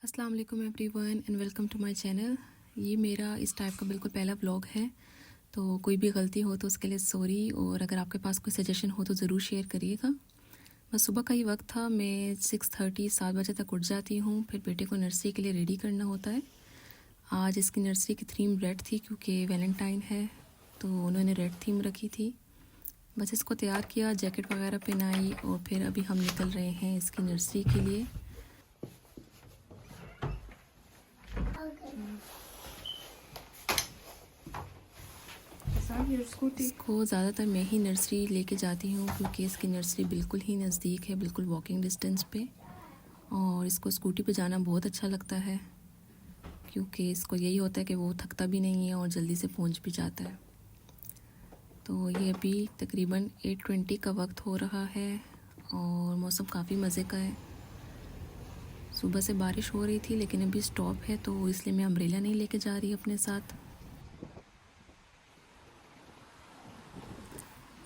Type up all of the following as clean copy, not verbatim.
अस्सलाम वालेकुम everyone and welcome to my channel. ये मेरा इस टाइप का बिल्कुल पहला ब्लॉग है, तो कोई भी गलती हो तो उसके लिए सॉरी। और अगर आपके पास कोई सजेशन हो तो ज़रूर शेयर करिएगा। बस सुबह का ही वक्त था, मैं 6:30 7 बजे तक उठ जाती हूँ। फिर बेटे को नर्सरी के लिए रेडी करना होता है। आज इसकी नर्सरी की थीम रेड थी क्योंकि वैलेंटाइन है, तो उन्होंने रेड थीम रखी थी। बस इसको तैयार किया, जैकेट वगैरह पहनाई और फिर अभी हम निकल रहे हैं इसकी नर्सरी के लिए। इसको ज़्यादातर मैं ही नर्सरी लेके जाती हूँ क्योंकि इसकी नर्सरी बिल्कुल ही नज़दीक है, बिल्कुल वॉकिंग डिस्टेंस पे। और इसको स्कूटी पे जाना बहुत अच्छा लगता है क्योंकि इसको यही होता है कि वो थकता भी नहीं है और जल्दी से पहुँच भी जाता है। तो ये अभी तकरीबन 8:20 का वक्त हो रहा है और मौसम काफ़ी मज़े का है। सुबह से बारिश हो रही थी लेकिन अभी स्टॉप है, तो इसलिए मैं अम्ब्रेला नहीं लेके जा रही अपने साथ।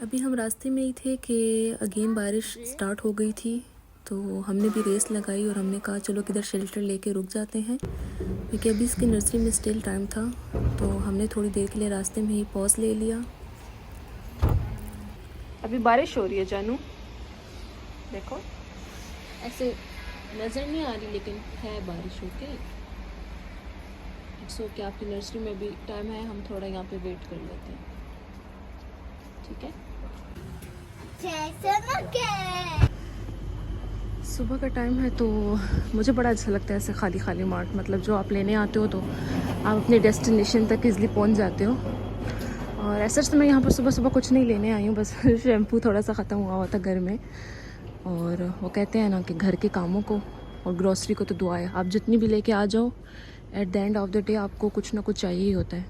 अभी हम रास्ते में ही थे कि अगेन बारिश स्टार्ट हो गई थी, तो हमने भी रेस लगाई और हमने कहा चलो किधर शेल्टर लेके रुक जाते हैं क्योंकि अभी इसकी नर्सरी में स्टिल टाइम था। तो हमने थोड़ी देर के लिए रास्ते में ही पॉज ले लिया। अभी बारिश हो रही है जानू, देखो ऐसे नज़र नहीं आ रही लेकिन है बारिश। ओके इट्स ओके, आपकी नर्सरी में भी टाइम है, हम थोड़ा यहाँ पे वेट कर लेते हैं, ठीक है। सुबह का टाइम है तो मुझे बड़ा अच्छा लगता है ऐसे खाली खाली मार्ट, मतलब जो आप लेने आते हो तो आप अपने डेस्टिनेशन तक इजली पहुंच जाते हो। और ऐसा तो मैं यहाँ पर सुबह सुबह कुछ नहीं लेने आई हूँ, बस शैम्पू थोड़ा सा ख़त्म हुआ था घर में। और वो कहते हैं ना कि घर के कामों को और ग्रॉसरी को तो दुआ है, आप जितनी भी लेके आ जाओ at the end of the day आपको कुछ ना कुछ चाहिए ही होता है।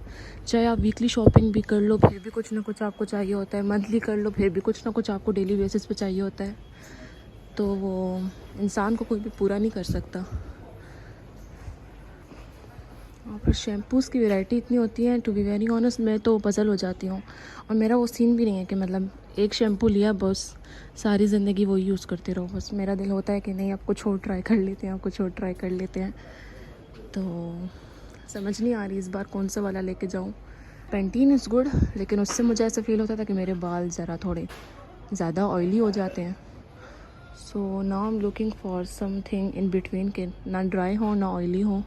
चाहे आप वीकली शॉपिंग भी कर लो फिर भी कुछ ना कुछ आपको चाहिए होता है, मंथली कर लो फिर भी कुछ ना कुछ आपको डेली बेसिस पे चाहिए होता है। तो वो इंसान को कोई भी पूरा नहीं कर सकता। और फिर शैम्पूज़ की वैरायटी इतनी होती है, टू बी वेरी ऑनेस्ट मैं तो पजल हो जाती हूँ। और मेरा वो सीन भी नहीं है कि मतलब एक शैम्पू लिया बस सारी ज़िंदगी वही यूज़ करते रहो। बस मेरा दिल होता है कि नहीं अब कुछ और ट्राई कर लेते हैं, अब कुछ और ट्राई कर लेते हैं। तो समझ नहीं आ रही इस बार कौन सा वाला लेके जाऊँ। पेंटीन इज़ गुड, लेकिन उससे मुझे ऐसा फ़ील होता था कि मेरे बाल ज़रा थोड़े ज़्यादा ऑयली हो जाते हैं। So now I am looking for something in between के ना ड्राई हो ना ऑयली हो।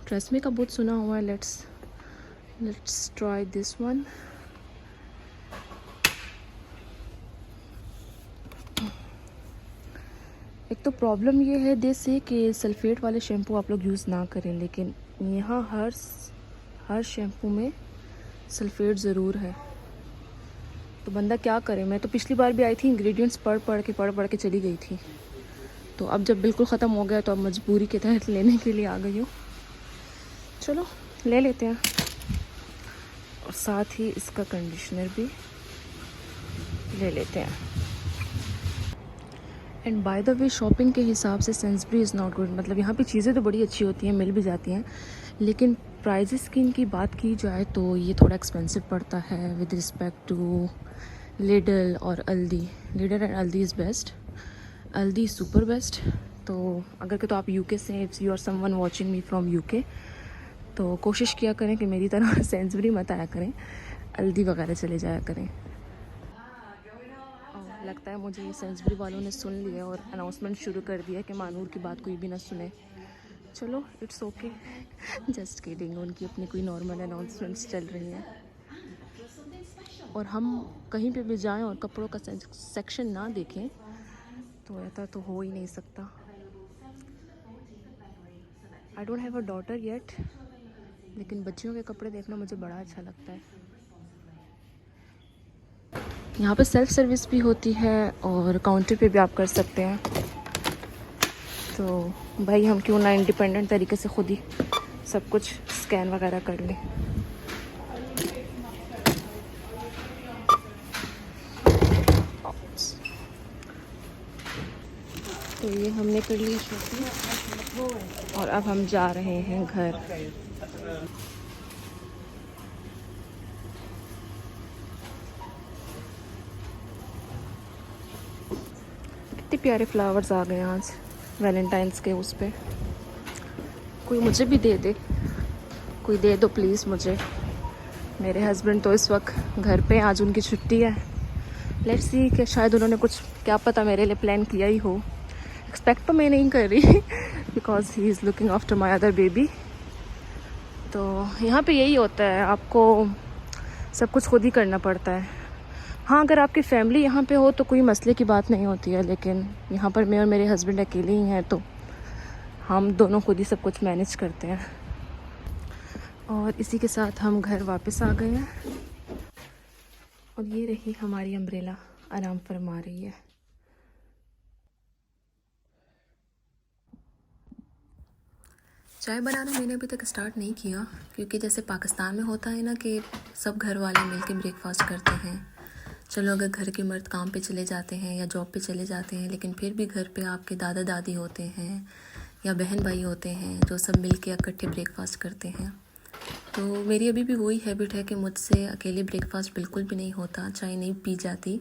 ट्रेसमे का बहुत सुना हुआ है, लेट्स ट्राई दिस वन। एक तो प्रॉब्लम ये है देश से कि सल्फ़ेट वाले शैम्पू आप लोग यूज़ ना करें, लेकिन यहाँ हर शैम्पू में सल्फ़ेट ज़रूर है। तो बंदा क्या करे। मैं तो पिछली बार भी आई थी, इंग्रेडिएंट्स पढ़ के चली गई थी। तो अब जब बिल्कुल ख़त्म हो गया तो अब मजबूरी के तहत लेने के लिए आ गई हूँ। चलो ले लेते हैं, और साथ ही इसका कंडीशनर भी ले लेते हैं। And by the way shopping के हिसाब से सेंसबरी इज़ नॉट गुड। मतलब यहाँ पे चीज़ें तो बड़ी अच्छी होती हैं, मिल भी जाती हैं, लेकिन प्राइजेस की इनकी बात की जाए तो ये थोड़ा एक्सपेंसिव पड़ता है विद रिस्पेक्ट टू लिडल और Aldi. Lidl and Aldi is best, Aldi super best. तो अगर के तो आप यूके से, if you are someone watching me from UK, तो कोशिश किया करें कि मेरी तरह सेंसबरी मत आया करें, अल्दी वगैरह चले जाया करें। लगता है मुझे सेंसबरी वालों ने सुन लिया और अनाउंसमेंट शुरू कर दिया कि मानूर की बात कोई भी ना सुने। चलो इट्स ओके, जस्ट किडिंग, उनकी अपनी कोई नॉर्मल अनाउंसमेंट्स चल रही हैं। और हम कहीं पे भी जाएं और कपड़ों का सेक्शन ना देखें तो ऐसा तो हो ही नहीं सकता। I don't have a daughter yet, लेकिन बच्चियों के कपड़े देखना मुझे बड़ा अच्छा लगता है। यहाँ पे सेल्फ सर्विस भी होती है और काउंटर पे भी आप कर सकते हैं। तो भाई हम क्यों ना इंडिपेंडेंट तरीके से खुद ही सब कुछ स्कैन वगैरह कर लें। तो ये हमने कर ली शॉपिंग और अब हम जा रहे हैं घर। कितने प्यारे फ्लावर्स आ गए आज। वैलेंटाइंस के उस पे। कोई मुझे भी दे दे, कोई दे दो प्लीज़ मुझे। मेरे हस्बैंड तो इस वक्त घर पे, आज उनकी छुट्टी है। लेट्स सी कि शायद उन्होंने कुछ, क्या पता, मेरे लिए प्लान किया ही हो। एक्सपेक्ट तो मैं नहीं कर रही because he is looking after my other baby. तो यहाँ पे यही होता है, आपको सब कुछ खुद ही करना पड़ता है। हाँ, अगर आपकी फैमिली यहाँ पे हो तो कोई मसले की बात नहीं होती है, लेकिन यहाँ पर मैं और मेरे हस्बैंड अकेले ही हैं, तो हम दोनों खुद ही सब कुछ मैनेज करते हैं। और इसी के साथ हम घर वापस आ गए हैं और ये रही हमारी अम्ब्रेला, आराम फरमा रही है। चाय बनाना मैंने अभी तक स्टार्ट नहीं किया, क्योंकि जैसे पाकिस्तान में होता है ना कि सब घर वाले मिलके ब्रेकफास्ट करते हैं। चलो अगर घर के मर्द काम पे चले जाते हैं या जॉब पे चले जाते हैं, लेकिन फिर भी घर पे आपके दादा दादी होते हैं या बहन भाई होते हैं जो सब मिल के इकट्ठे ब्रेकफास्ट करते हैं। तो मेरी अभी भी वही हैबिट है कि मुझसे अकेले ब्रेकफास्ट बिल्कुल भी नहीं होता, चाय नहीं पी जाती।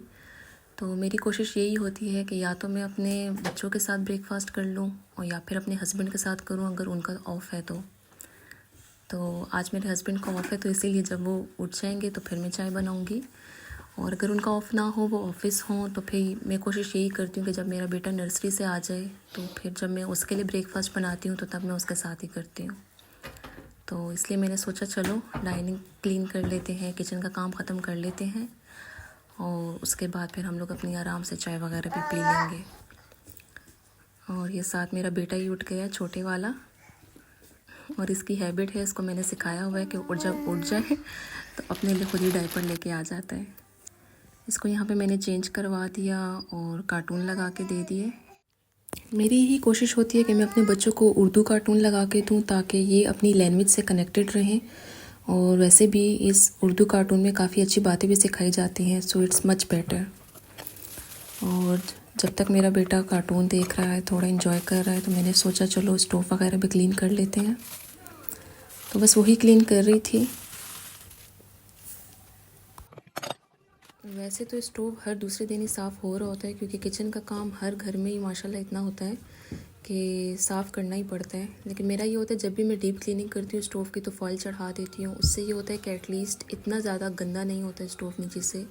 तो मेरी कोशिश यही होती है कि या तो मैं अपने बच्चों के साथ ब्रेकफास्ट कर लूँ और या फिर अपने हस्बैंड के साथ करूँ अगर उनका ऑफ़ है तो आज मेरे हस्बैंड का ऑफ़ है, तो इसीलिए जब वो उठ जाएंगे तो फिर मैं चाय बनाऊँगी। और अगर उनका ऑफ़ ना हो, वो ऑफ़िस हों, तो फिर मैं कोशिश यही करती हूँ कि जब मेरा बेटा नर्सरी से आ जाए तो फिर जब मैं उसके लिए ब्रेकफास्ट बनाती हूँ तो तब मैं उसके साथ ही करती हूँ। तो इसलिए मैंने सोचा चलो डाइनिंग क्लीन कर लेते हैं, किचन का काम ख़त्म कर लेते हैं और उसके बाद फिर हम लोग अपनी आराम से चाय वगैरह भी पी लेंगे। और ये साथ मेरा बेटा ही उठ गया, छोटे वाला, और इसकी हैबिट है, इसको मैंने सिखाया हुआ है कि जब उठ जाए तो अपने लिए खुद ही डायपर लेके आ जाता है। इसको यहाँ पे मैंने चेंज करवा दिया और कार्टून लगा के दे दिए। मेरी यही कोशिश होती है कि मैं अपने बच्चों को उर्दू कार्टून लगा के दूँ ताकि ये अपनी लैंग्वेज से कनेक्टेड रहें। और वैसे भी इस उर्दू कार्टून में काफ़ी अच्छी बातें भी सिखाई जाती हैं, सो इट्स मच बेटर। और जब तक मेरा बेटा कार्टून देख रहा है, थोड़ा इन्जॉय कर रहा है, तो मैंने सोचा चलो स्टोव वगैरह भी क्लीन कर लेते हैं। तो बस वही क्लीन कर रही थी। वैसे तो स्टोव हर दूसरे दिन ही साफ़ हो रहा होता है, क्योंकि किचन का काम हर घर में ही माशाल्लाह इतना होता है कि साफ़ करना ही पड़ता है। लेकिन मेरा ये होता है जब भी मैं डीप क्लीनिंग करती हूँ स्टोव की तो फॉइल चढ़ा देती हूँ। उससे ये होता है कि एटलीस्ट इतना ज़्यादा गंदा नहीं होता है स्टोव नीचे से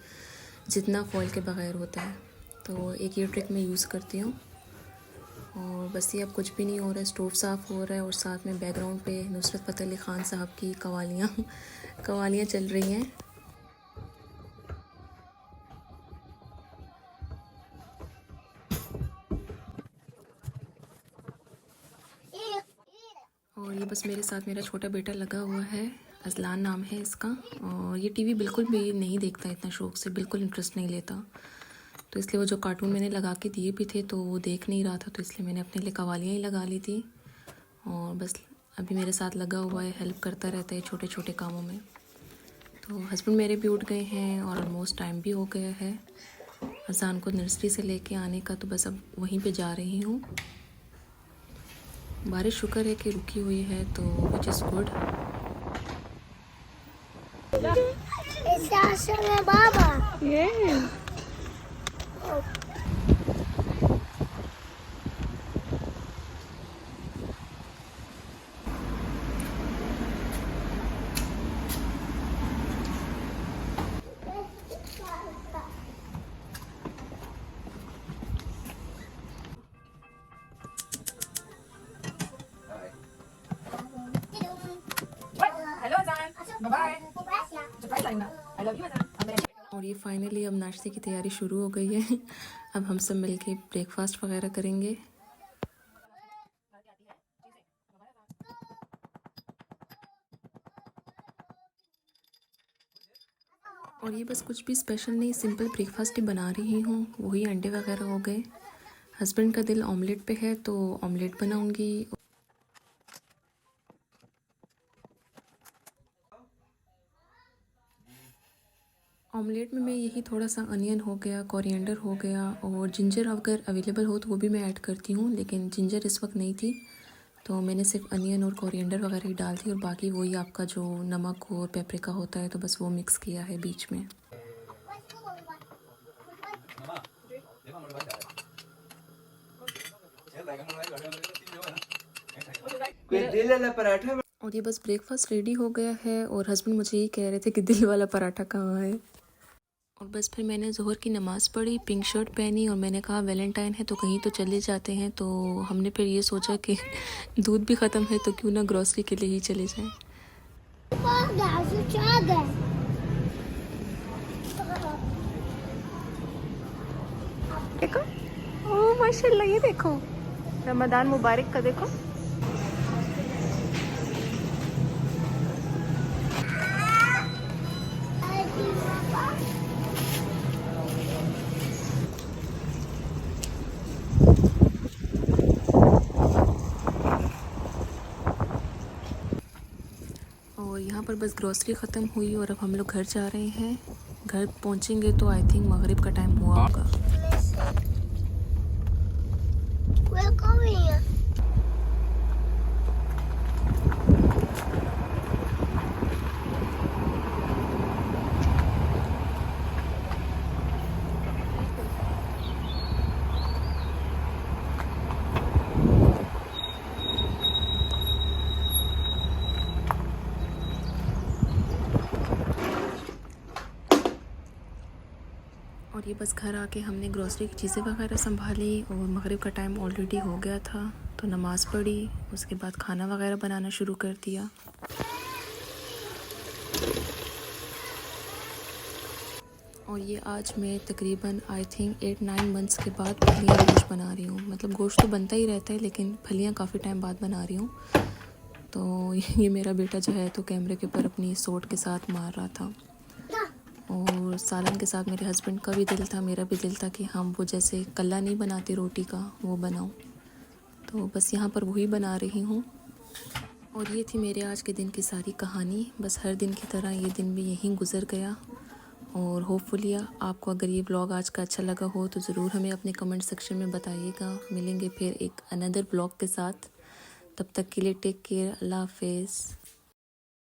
जितना फॉइल के बगैर होता है। तो एक ये ट्रिक मैं यूज़ करती हूँ। और बस ये अब कुछ भी नहीं हो रहा है, स्टोव साफ़ हो रहा है और साथ में बैकग्राउंड पे नुसरत फ़तेह अली ख़ान साहब की कवालियाँ चल रही हैं। और ये बस मेरे साथ मेरा छोटा बेटा लगा हुआ है, अज़लान नाम है इसका। और ये टीवी बिल्कुल भी नहीं देखता इतना शौक़ से, बिल्कुल इंटरेस्ट नहीं लेता। तो इसलिए वो जो कार्टून मैंने लगा के दिए भी थे तो वो देख नहीं रहा था, तो इसलिए मैंने अपने लिए कवालियाँ ही लगा ली थी। और बस अभी मेरे साथ लगा हुआ है, हेल्प करता रहता है छोटे छोटे कामों में। तो हस्बैंड मेरे भी उठ गए हैं और ऑलमोस्ट टाइम भी हो गया है अज़ान को नर्सरी से लेके आने का, तो बस अब वहीं पे जा रही हूँ। बारिश शुक्र है कि रुकी हुई है, तो विच इज़ गुड। और ये फाइनली अब नाश्ते की तैयारी शुरू हो गई है। अब हम सब मिलके ब्रेकफास्ट वगैरह करेंगे। और ये बस कुछ भी स्पेशल नहीं, सिंपल ब्रेकफास्ट ही बना रही हूँ। वही अंडे वगैरह हो गए। हस्बैंड का दिल ऑमलेट पे है तो ऑमलेट बनाऊँगी। ऑमलेट में मैं यही थोड़ा सा अनियन हो गया, कोरिएंडर हो गया और जिंजर अगर अवेलेबल हो तो वो भी मैं ऐड करती हूँ, लेकिन जिंजर इस वक्त नहीं थी तो मैंने सिर्फ अनियन और कोरिएंडर वगैरह ही डाल दी। और बाकी वही आपका जो नमक और पेपरिका होता है तो बस वो मिक्स किया है बीच में। कोई दिल वाला पराठा। और ये बस ब्रेकफास्ट रेडी हो गया है और हस्बैंड मुझे यही कह रहे थे कि दिल वाला पराठा कहाँ है। और बस फिर मैंने ज़ोहर की नमाज़ पढ़ी, पिंक शर्ट पहनी और मैंने कहा वैलेंटाइन है तो कहीं तो चले जाते हैं। तो हमने फिर ये सोचा कि दूध भी ख़त्म है तो क्यों ना ग्रॉसरी के लिए ही चले जाएं। देखो, ओह माशाल्लाह, ये देखो रमज़ान मुबारक का देखो। और यहाँ पर बस ग्रॉसरी ख़त्म हुई और अब हम लोग घर जा रहे हैं। घर पहुँचेंगे तो आई थिंक मगरिब का टाइम हुआ होगा। और ये बस घर आके हमने ग्रॉसरी की चीज़ें वगैरह संभाली और मगरिब का टाइम ऑलरेडी हो गया था तो नमाज़ पढ़ी, उसके बाद खाना वगैरह बनाना शुरू कर दिया। और ये आज मैं तकरीबन आई थिंक 8-9 मंथ्स के बाद फलियाँ गोश्त बना रही हूँ। मतलब गोश्त तो बनता ही रहता है लेकिन फलियाँ काफ़ी टाइम बाद बना रही हूँ। तो ये मेरा बेटा जो है तो कैमरे के ऊपर अपनी सोट के साथ मार रहा था और सालन के साथ मेरे हस्बैंड का भी दिल था, मेरा भी दिल था कि हम वो जैसे कल्ला नहीं बनाते रोटी का वो बनाऊं। तो बस यहाँ पर वही बना रही हूँ। और ये थी मेरे आज के दिन की सारी कहानी। बस हर दिन की तरह ये दिन भी यहीं गुजर गया। और होपफुली आपको अगर ये ब्लॉग आज का अच्छा लगा हो तो ज़रूर हमें अपने कमेंट सेक्शन में बताइएगा। मिलेंगे फिर एक अनदर ब्लॉग के साथ। तब तक के लिए टेक केयर, अल्लाह हाफिज़।